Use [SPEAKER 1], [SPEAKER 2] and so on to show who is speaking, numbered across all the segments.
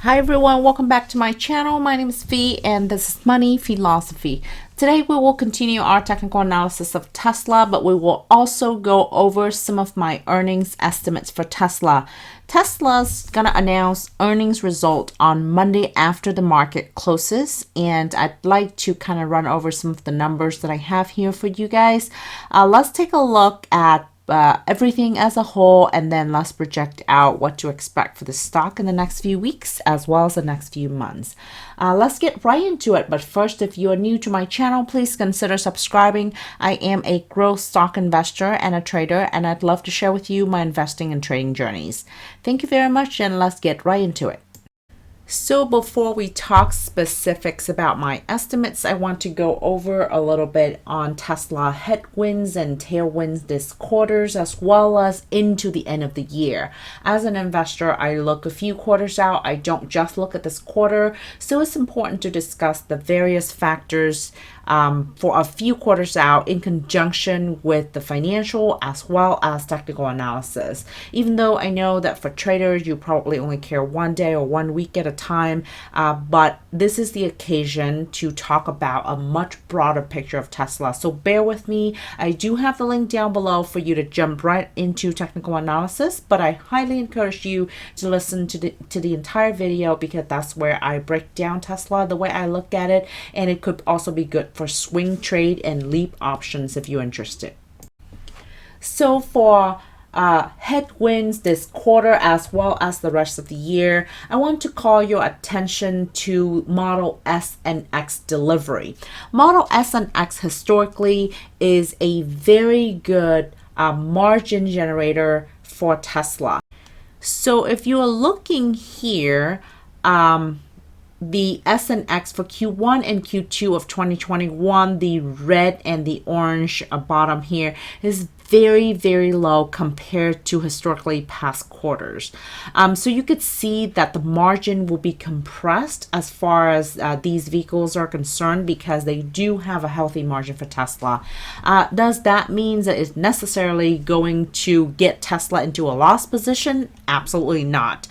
[SPEAKER 1] Hi everyone, welcome back to my channel. My name is Phi and this is Money Philosophy. Today we will continue our technical analysis of Tesla, but we will also go over some of my earnings estimates for Tesla. Tesla's gonna announce earnings result on Monday after the market closes, and I'd like to kind of run over some of the numbers that I have here for you guys. Let's take a look at everything as a whole, and then let's project out what to expect for the stock in the next few weeks as well as the next few months. Let's get right into it. But first, if you are new to my channel, please consider subscribing. I am a growth stock investor and a trader, and I'd love to share with you my investing and trading journeys. Thank you very much, and let's get right into it. So before we talk specifics about my estimates, I want to go over a little bit on Tesla headwinds and tailwinds this quarters, as well as into the end of the year. As an investor, I look a few quarters out. I don't just look at this quarter. So it's important to discuss the various factors for a few quarters out in conjunction with the financial as well as technical analysis. Even though I know that for traders, you probably only care 1 day or 1 week at a time, but this is the occasion to talk about a much broader picture of Tesla. So bear with me. I do have the link down below for you to jump right into technical analysis, but I highly encourage you to listen to the entire video, because that's where I break down Tesla, the way I look at it, and it could also be good for swing trade and leap options if you're interested. So for headwinds this quarter as well as the rest of the year, I want to call your attention to Model S and X delivery. Model S and X historically is a very good margin generator for Tesla. So if you are looking here, the S and X for Q1 and Q2 of 2021, the red and the orange bottom here is very, very low compared to historically past quarters. So you could see that the margin will be compressed as far as these vehicles are concerned, because they do have a healthy margin for Tesla. Does that mean that it's necessarily going to get Tesla into a loss position? Absolutely not.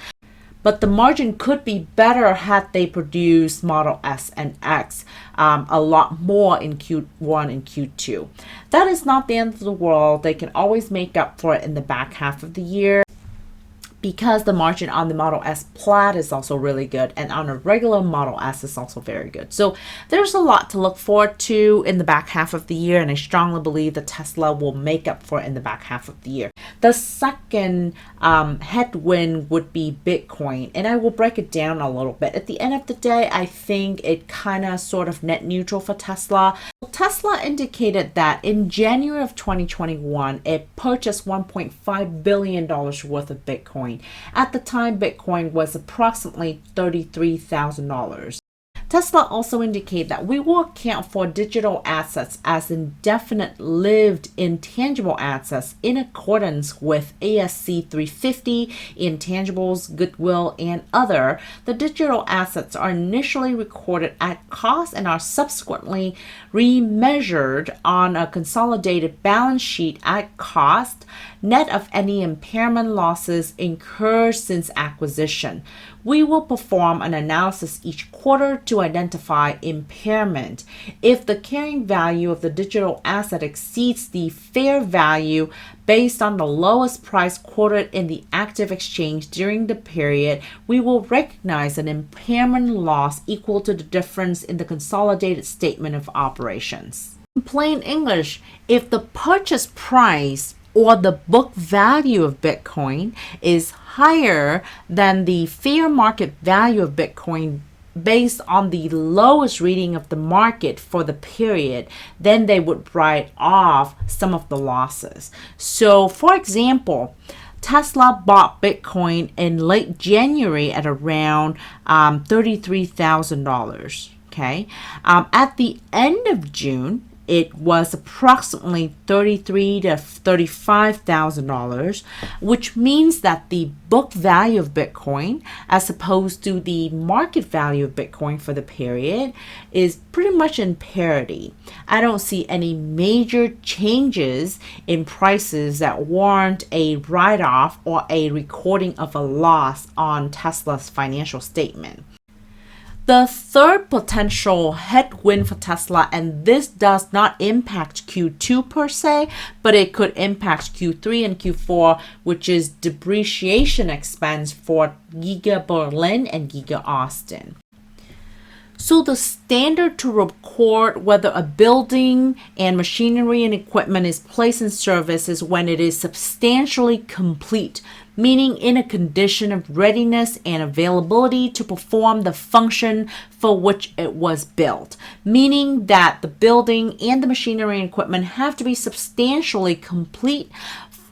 [SPEAKER 1] But the margin could be better had they produced Model S and X a lot more in Q1 and Q2. That is not the end of the world. They can always make up for it in the back half of the year, because the margin on the Model S Plaid is also really good, and on a regular Model S is also very good. So there's a lot to look forward to in the back half of the year, and I strongly believe that Tesla will make up for it in the back half of the year. The second headwind would be Bitcoin, and I will break it down a little bit. At the end of the day, I think it kind of sort of net neutral for Tesla. Tesla indicated that in January of 2021, it purchased $1.5 billion worth of Bitcoin. At the time, Bitcoin was approximately $33,000. Tesla also indicated that we will account for digital assets as indefinite-lived intangible assets in accordance with ASC 350, intangibles, goodwill, and other. The digital assets are initially recorded at cost and are subsequently remeasured on a consolidated balance sheet at cost, net of any impairment losses incurred since acquisition. We will perform an analysis each quarter to identify impairment. If the carrying value of the digital asset exceeds the fair value based on the lowest price quoted in the active exchange during the period, we will recognize an impairment loss equal to the difference in the consolidated statement of operations. In plain English, if the purchase price or the book value of Bitcoin is higher than the fair market value of Bitcoin based on the lowest reading of the market for the period, then they would write off some of the losses. So, for example, Tesla bought Bitcoin in late January at around $33,000. Okay. At the end of June, it was approximately $33,000 to $35,000, which means that the book value of Bitcoin, as opposed to the market value of Bitcoin for the period, is pretty much in parity. I don't see any major changes in prices that warrant a write-off or a recording of a loss on Tesla's financial statement. The third potential headwind for Tesla, and this does not impact Q2 per se, but it could impact Q3 and Q4, which is depreciation expense for Giga Berlin and Giga Austin. So the standard to record whether a building and machinery and equipment is placed in service is when it is substantially complete, meaning in a condition of readiness and availability to perform the function for which it was built, meaning that the building and the machinery and equipment have to be substantially complete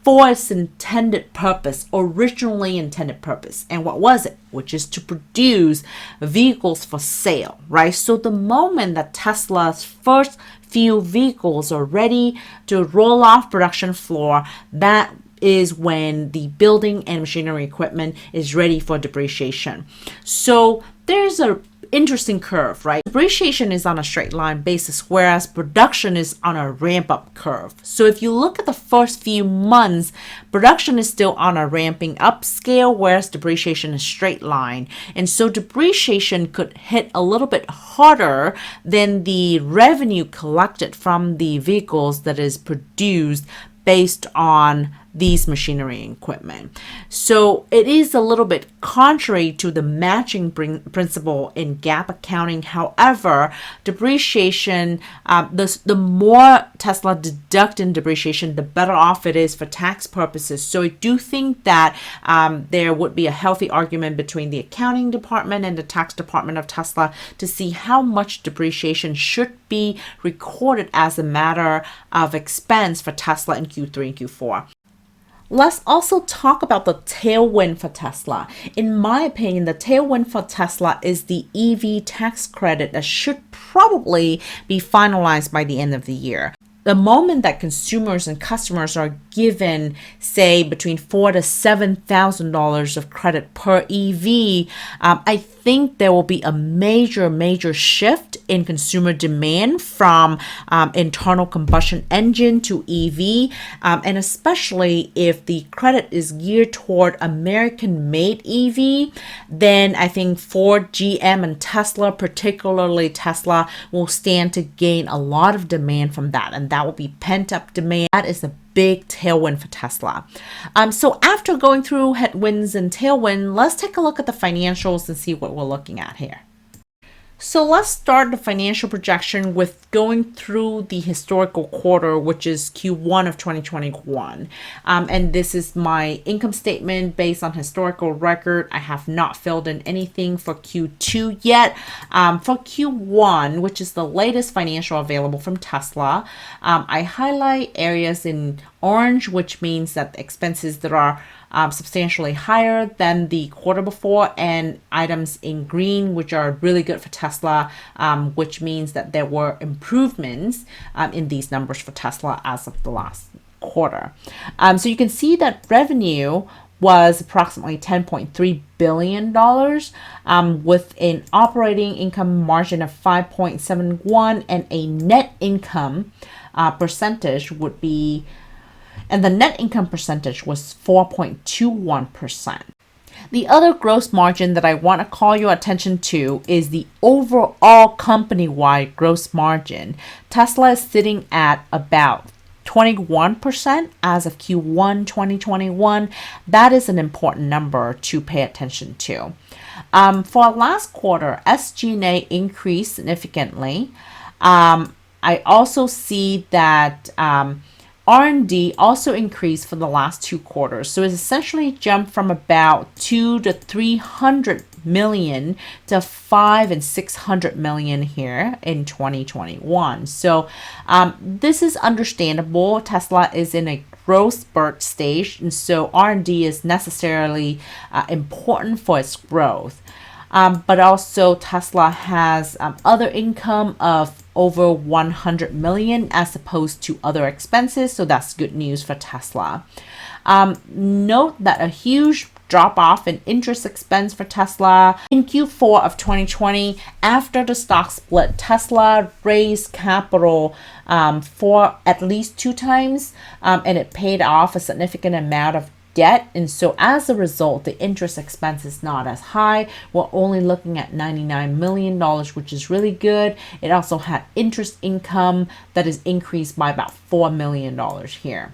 [SPEAKER 1] for its intended purpose, originally intended purpose. And what was it? Which is to produce vehicles for sale, right? So the moment that Tesla's first few vehicles are ready to roll off production floor, that is when the building and machinery equipment is ready for depreciation. So there's a interesting curve, right? Depreciation is on a straight line basis, whereas production is on a ramp up curve. So if you look at the first few months, production is still on a ramping up scale, whereas depreciation is straight line. And so depreciation could hit a little bit harder than the revenue collected from the vehicles that is produced based on these machinery and equipment. So it is a little bit contrary to the matching principle in GAAP accounting. However, depreciation, the more Tesla deduct in depreciation, the better off it is for tax purposes. So I do think that there would be a healthy argument between the accounting department and the tax department of Tesla to see how much depreciation should be recorded as a matter of expense for Tesla in Q3 and Q4. Let's also talk about the tailwind for Tesla. In my opinion, the tailwind for Tesla is the EV tax credit that should probably be finalized by the end of the year. The moment that consumers and customers are given, say, between $4,000 to $7,000 of credit per EV, I think there will be a major shift in consumer demand from internal combustion engine to EV, and especially if the credit is geared toward American-made EV, then I think Ford, GM, and Tesla, particularly Tesla, will stand to gain a lot of demand from that, and that will be pent-up demand. That is a big tailwind for Tesla. So after going through headwinds and tailwind, let's take a look at the financials and see what we're looking at here. So let's start the financial projection with going through the historical quarter, which is Q1 of 2021. And this is my income statement based on historical record. I have not filled in anything for Q2 yet. For Q1, which is the latest financial available from Tesla, I highlight areas in orange, which means that the expenses that are substantially higher than the quarter before, and items in green, which are really good for Tesla, which means that there were improvements in these numbers for Tesla as of the last quarter. So you can see that revenue was approximately $10.3 billion, with an operating income margin of 5.71, and a net income percentage would be, and the net income percentage was 4.21%. The other gross margin that I want to call your attention to is the overall company-wide gross margin. Tesla is sitting at about 21% as of Q1 2021. That is an important number to pay attention to. For last quarter, SG&A increased significantly. I also see that R&D also increased for the last 2 quarters. So it's essentially jumped from about 200 to 300 million to 500 and 600 million here in 2021. So this is understandable. Tesla is in a growth spurt stage, and so R&D is necessarily important for its growth. But also Tesla has other income of over 100 million as opposed to other expenses. So that's good news for Tesla. Note that a huge drop off in interest expense for Tesla in Q4 of 2020 after the stock split. Tesla raised capital for at least 2 times, and it paid off a significant amount of debt, and so as a result the interest expense is not as high. We're only looking at $99 million, which is really good. It also had interest income that is increased by about $4 million here.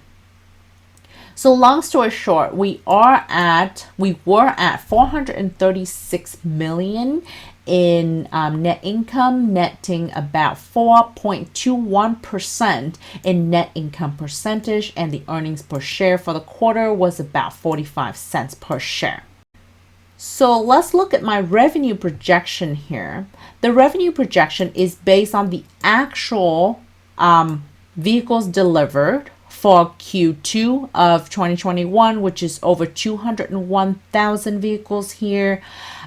[SPEAKER 1] So long story short, we were at 436 million in net income, netting about 4.21% in net income percentage, and the earnings per share for the quarter was about 45 cents per share. So let's look at my revenue projection here. The revenue projection is based on the actual vehicles delivered for Q2 of 2021, which is over 201,000 vehicles here.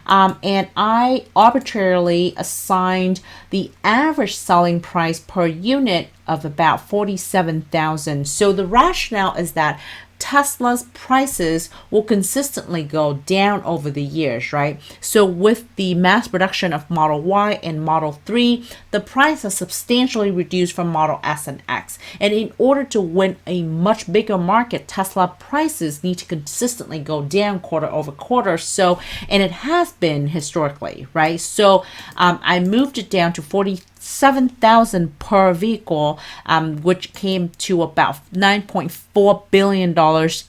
[SPEAKER 1] And I arbitrarily assigned the average selling price per unit of about 47,000. So the rationale is that Tesla's prices will consistently go down over the years, right? So with the mass production of Model Y and Model 3, the price has substantially reduced from Model S and X. And in order to win a much bigger market, Tesla prices need to consistently go down quarter over quarter. So, and it has been historically, right? So I moved it down to 47,000 per vehicle, which came to about $9.4 billion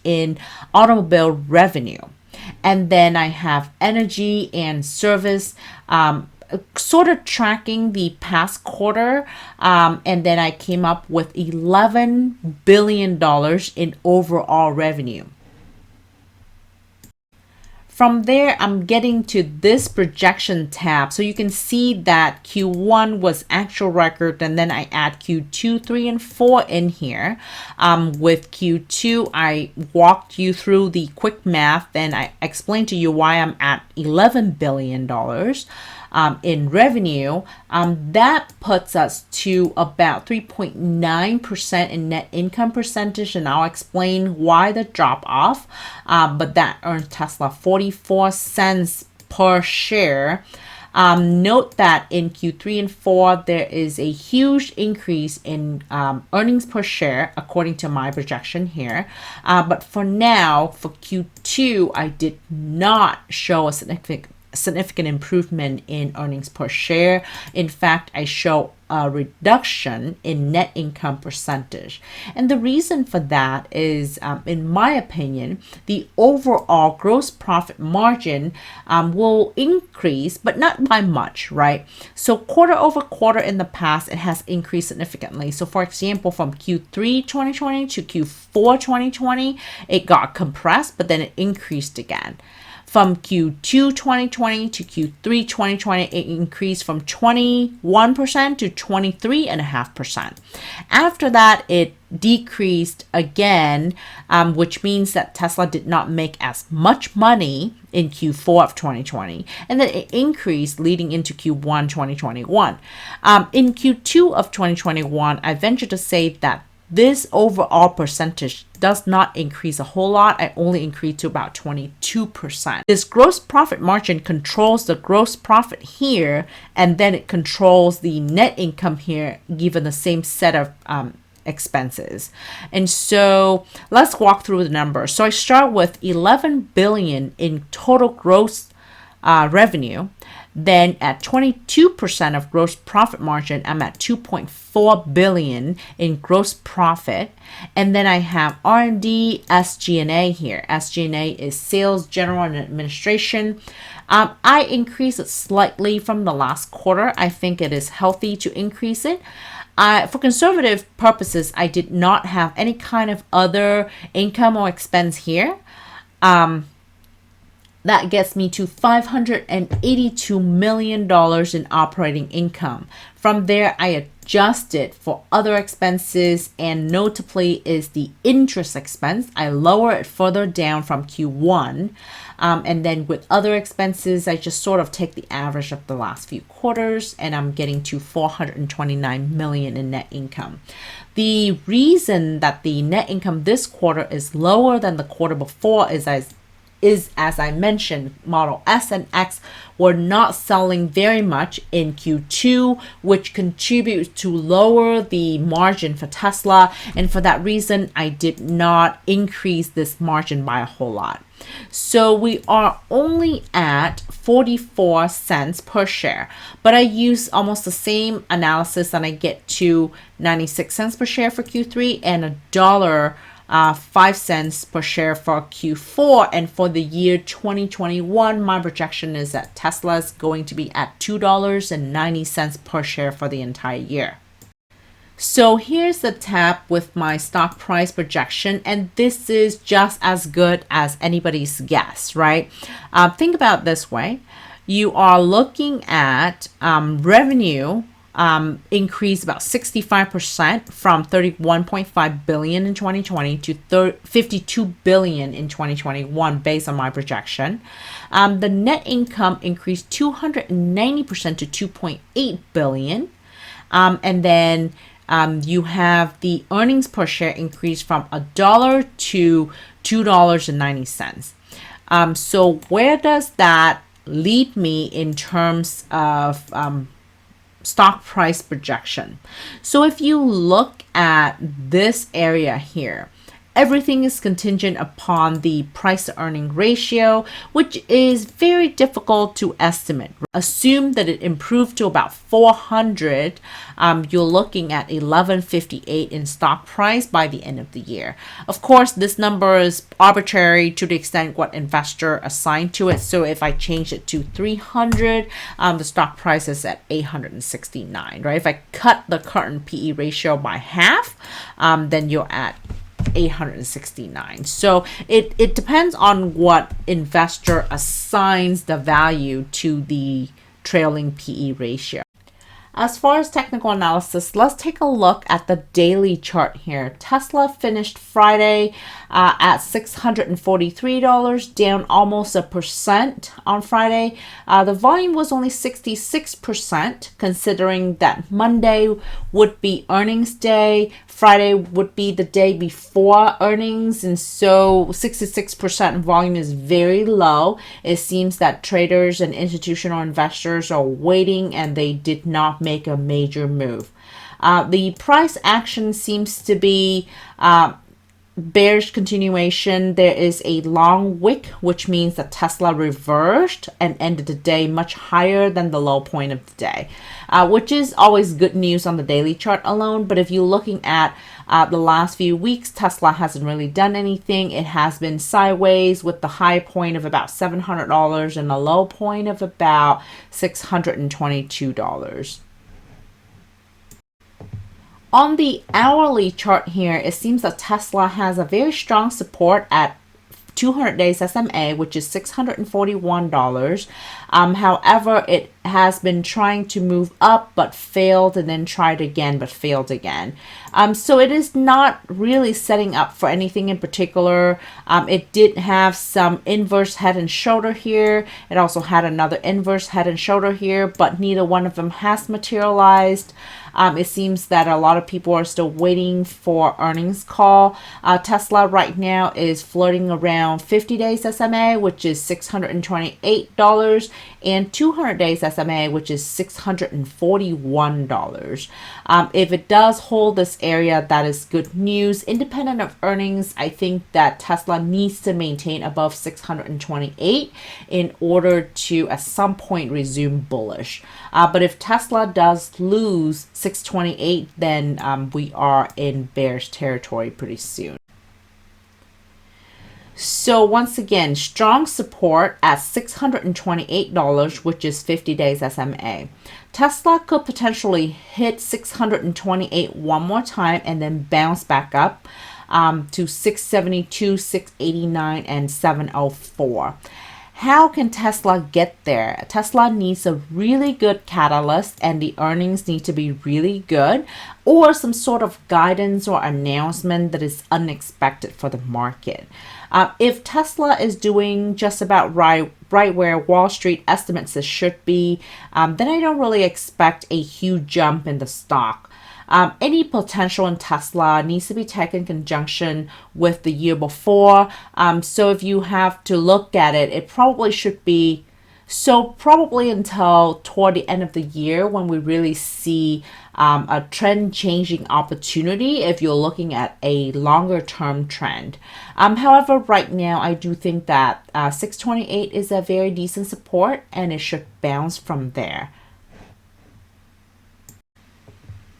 [SPEAKER 1] in automobile revenue. And then I have energy and service, sort of tracking the past quarter, and then I came up with $11 billion in overall revenue. From there, I'm getting to this projection tab. So you can see that Q1 was actual record, and then I add Q2, 3, and 4 in here. With Q2, I walked you through the quick math, and I explained to you why I'm at $11 billion. In revenue, that puts us to about 3.9% in net income percentage, and I'll explain why the drop off, but that earned Tesla 44 cents per share. Note that in Q3 and 4, there is a huge increase in earnings per share according to my projection here. But for now, for Q2, I did not show a significant improvement in earnings per share. In fact, I show a reduction in net income percentage. And the reason for that is, in my opinion, the overall gross profit margin will increase, but not by much, right? So quarter over quarter in the past, it has increased significantly. So for example, from Q3 2020 to Q4 2020, it got compressed, but then it increased again. From Q2 2020 to Q3 2020, it increased from 21% to 23.5%. After that, it decreased again, which means that Tesla did not make as much money in Q4 of 2020, and then it increased leading into Q1 2021. In Q2 of 2021, I venture to say that this overall percentage does not increase a whole lot. I only increased to about 22%. This gross profit margin controls the gross profit here, and then it controls the net income here, given the same set of expenses. And so let's walk through the numbers. So I start with 11 billion in total gross revenue. Then at 22% of gross profit margin, I'm at 2.4 billion in gross profit. And then I have R&D, SG&A here. SG&A is sales, general, and administration. I increased it slightly from the last quarter. I think it is healthy to increase it. For conservative purposes, I did not have any kind of other income or expense here. That gets me to $582 million in operating income. From there, I adjusted for other expenses, and notably is the interest expense. I lower it further down from Q1. And then with other expenses, I just sort of take the average of the last few quarters, and I'm getting to 429 million in net income. The reason that the net income this quarter is lower than the quarter before is as I mentioned, Model S and X were not selling very much in Q2, which contributes to lower the margin for Tesla. And for that reason, I did not increase this margin by a whole lot. So we are only at 44 cents per share, but I use almost the same analysis and I get to 96 cents per share for Q3 and $1.05 per share for Q4. And for the year 2021, my projection is that Tesla is going to be at $2.90 per share for the entire year. So here's the tab with my stock price projection, and this is just as good as anybody's guess, right? Think about it this way. You are looking at revenue increase about 65% from 31.5 billion in 2020 to 52 billion in 2021 based on my projection. The net income increased 290% to 2.8 billion. And then you have the earnings per share increase from $1 to $2.90. So where does that lead me in terms of stock price projection? So if you look at this area here, everything is contingent upon the price to earning ratio, which is very difficult to estimate. Assume that it improved to about 400. You're looking at 11.58 in stock price by the end of the year. Of course, this number is arbitrary to the extent what investor assigned to it. So if I change it to 300, the stock price is at 869, right? If I cut the current PE ratio by half, then you're at 869. So it depends on what investor assigns the value to the trailing PE ratio. As far as technical analysis, let's take a look at the daily chart here. Tesla finished Friday at $643, down almost 1% on Friday. The volume was only 66%, considering that Monday would be earnings day, Friday would be the day before earnings, and so 66% volume is very low. It seems that traders and institutional investors are waiting and they did not make a major move. The price action seems to be bearish continuation. There is a long wick, which means that Tesla reversed and ended the day much higher than the low point of the day, which is always good news on the daily chart alone. But if you're looking at the last few weeks, Tesla hasn't really done anything. It has been sideways with the high point of about $700 and a low point of about $622. On the hourly chart here, it seems that Tesla has a very strong support at 200 days SMA, which is $641. However, it has been trying to move up but failed, and then tried again but failed again. So it is not really setting up for anything in particular. It did have some inverse head and shoulder here. It also had another inverse head and shoulder here, but neither one of them has materialized. It seems that a lot of people are still waiting for earnings call. Tesla right now is flirting around 50 days SMA, which is $628, and 200 days SMA, which is $641. If it does hold this area, that is good news. Independent of earnings, I think that Tesla needs to maintain above 628 in order to at some point resume bullish. But if Tesla does lose 628, then we are in bearish territory pretty soon. So once again, strong support at $628, which is 50 days SMA. Tesla could potentially hit 628 one more time and then bounce back up to 672, 689, and 704. How can Tesla get there? Tesla needs a really good catalyst and the earnings need to be really good, or some sort of guidance or announcement that is unexpected for the market. If Tesla is doing just about right where Wall Street estimates it should be, then I don't really expect a huge jump in the stock. Any potential in Tesla needs to be taken in conjunction with the year before. So if you have to look at it, it probably should be probably until toward the end of the year when we really see a trend changing opportunity if you're looking at a longer term trend. However, right now I do think that 628 is a very decent support and it should bounce from there.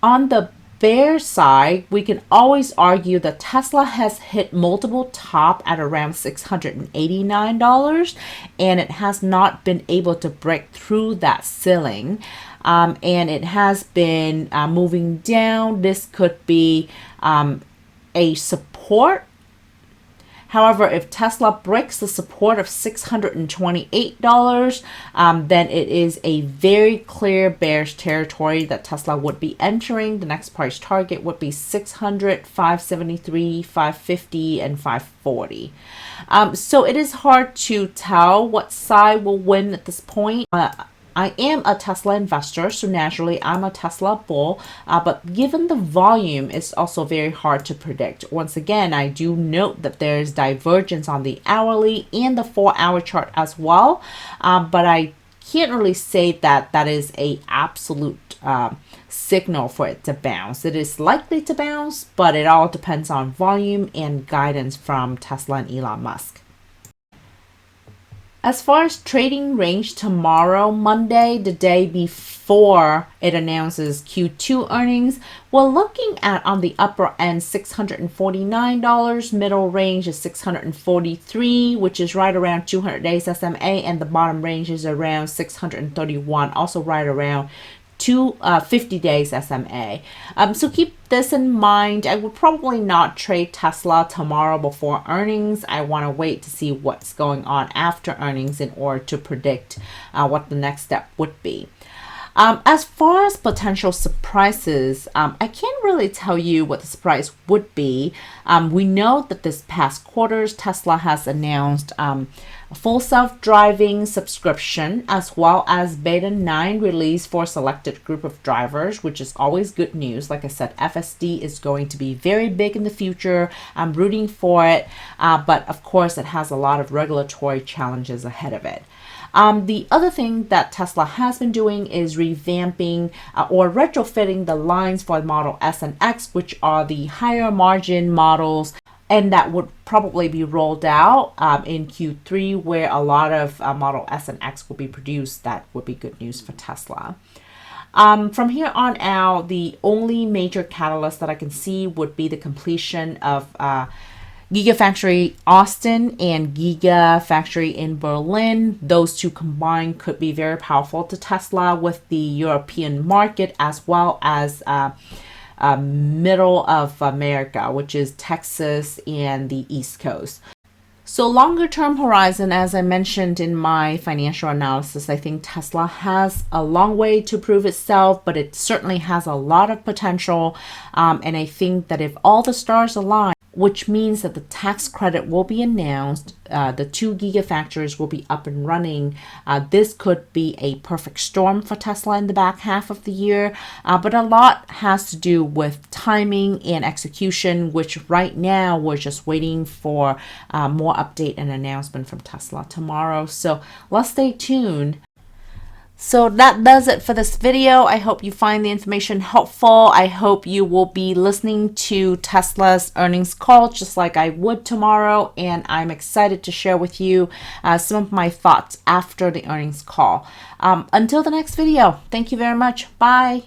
[SPEAKER 1] On the bear side, we can always argue that Tesla has hit multiple top at around $689 and it has not been able to break through that ceiling. And it has been moving down. This could be a support. However, if Tesla breaks the support of $628, then it is a very clear bearish territory that Tesla would be entering. The next price target would be 600, 573, 550, and 540. So it is hard to tell what side will win at this point. I am a Tesla investor, so naturally I'm a Tesla bull, but given the volume, it's also very hard to predict. Once again, I do note that there's divergence on the hourly and the 4-hour chart as well, but I can't really say that that is a absolute signal for it to bounce. It is likely to bounce, but it all depends on volume and guidance from Tesla and Elon Musk. As far as trading range tomorrow, Monday, the day before it announces Q2 earnings, we're looking at on the upper end $649, middle range is $643, which is right around 200 days SMA, and the bottom range is around $631, also right around 50 days SMA. So keep this in mind. I would probably not trade Tesla tomorrow before earnings. I want to wait to see what's going on after earnings in order to predict what the next step would be. As far as potential surprises, I can't really tell you what the surprise would be. We know that this past quarters, Tesla has announced a full self-driving subscription as well as Beta 9 release for a selected group of drivers, which is always good news. Like I said, FSD is going to be very big in the future. I'm rooting for it, but of course it has a lot of regulatory challenges ahead of it. The other thing that Tesla has been doing is revamping or retrofitting the lines for Model S and X, which are the higher margin models, and that would probably be rolled out in Q3, where a lot of Model S and X will be produced. That would be good news for Tesla. From here on out, the only major catalyst that I can see would be the completion of Gigafactory Austin and Gigafactory in Berlin. Those two combined could be very powerful to Tesla with the European market as well as middle of America, which is Texas and the East Coast. So longer term horizon, as I mentioned in my financial analysis, I think Tesla has a long way to prove itself, but it certainly has a lot of potential. And I think that if all the stars align, which means that the tax credit will be announced, the 2 gigafactories will be up and running. This could be a perfect storm for Tesla in the back half of the year, but a lot has to do with timing and execution, which right now we're just waiting for more update and announcement from Tesla tomorrow. So let's stay tuned. So that does it for this video. I hope you find the information helpful. I hope you will be listening to Tesla's earnings call just like I would tomorrow. And I'm excited to share with you some of my thoughts after the earnings call. Until the next video, thank you very much. Bye.